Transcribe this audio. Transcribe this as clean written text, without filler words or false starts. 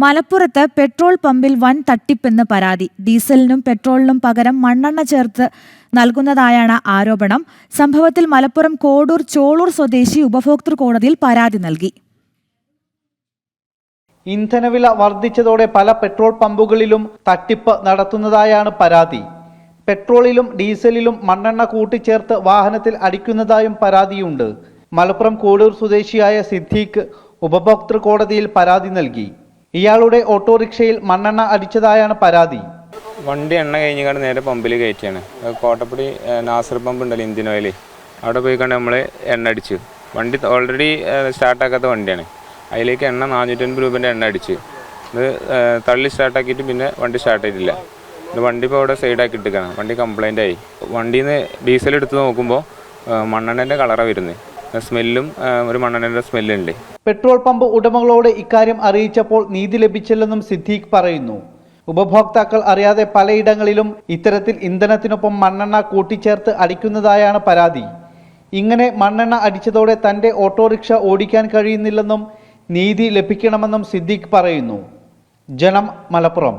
മലപ്പുറത്ത് പെട്രോൾ പമ്പിൽ വൻ തട്ടിപ്പെന്ന് പരാതി. ഡീസലിനും പെട്രോളിനും പകരം മണ്ണെണ്ണ ചേർത്ത് നൽകുന്നതായാണ് ആരോപണം. സംഭവത്തിൽ മലപ്പുറം കോഡൂർ ചോളൂർ സ്വദേശി ഉപഭോക്തൃ കോടതിയിൽ പരാതി നൽകി. ഇന്ധനവില വർദ്ധിച്ചതോടെ പല പെട്രോൾ പമ്പുകളിലും തട്ടിപ്പ് നടത്തുന്നതായാണ് പരാതി. പെട്രോളിലും ഡീസലിലും മണ്ണെണ്ണ കൂട്ടിച്ചേർത്ത് വാഹനത്തിൽ അടിക്കുന്നതായും പരാതിയുണ്ട്. മലപ്പുറം കോഡൂർ സ്വദേശിയായ സിദ്ദീഖ് ഉപഭോക്തൃ കോടതിയിൽ പരാതി നൽകി. ഇയാളുടെ ഓട്ടോറിക്ഷയിൽ മണ്ണെണ്ണ അടിച്ചതായാണ് പരാതി. വണ്ടി എണ്ണ കഴിഞ്ഞാൽ നേരെ പമ്പിൽ കയറ്റിയാണ്. കോട്ടപ്പടി നാസർ പമ്പ് ഉണ്ടല്ലോ, ഇന്ത്യൻ ഓയിൽ, അവിടെ പോയി കണ്ട് നമ്മൾ എണ്ണ അടിച്ചു. വണ്ടി ഓൾറെഡി സ്റ്റാർട്ടാക്കാത്ത വണ്ടിയാണ്. അതിലേക്ക് എണ്ണ 450 രൂപേൻ്റെ എണ്ണ അടിച്ച് ഇത് തള്ളി സ്റ്റാർട്ടാക്കിയിട്ട് പിന്നെ വണ്ടി സ്റ്റാർട്ടായിട്ടില്ല. ഇത് വണ്ടി ഇപ്പോൾ അവിടെ സൈഡാക്കി ഇട്ടിരിക്കുകയാണ്. വണ്ടി കംപ്ലൈൻ്റ് ആയി. വണ്ടിയിൽ നിന്ന് ഡീസൽ എടുത്ത് നോക്കുമ്പോൾ മണ്ണെണ്ണൻ്റെ കളറാണ് വരുന്നത്. സ്മെല്ലും ഒരു മണ്ണെണ്ണൻ്റെ സ്മെല്ലുണ്ട്. പെട്രോൾ പമ്പ് ഉടമകളോട് ഇക്കാര്യം അറിയിച്ചപ്പോൾ നീതി ലഭിച്ചില്ലെന്നും സിദ്ദീഖ് പറയുന്നു. ഉപഭോക്താക്കൾ അറിയാതെ പലയിടങ്ങളിലും ഇത്തരത്തിൽ ഇന്ധനത്തിനൊപ്പം മണ്ണെണ്ണ കൂട്ടിച്ചേർത്ത് അടിക്കുന്നതായാണ് പരാതി. ഇങ്ങനെ മണ്ണെണ്ണ അടിച്ചതോടെ തന്റെ ഓട്ടോറിക്ഷ ഓടിക്കാൻ കഴിയുന്നില്ലെന്നും നീതി ലഭിക്കണമെന്നും സിദ്ദീഖ് പറയുന്നു. ജനം, മലപ്പുറം.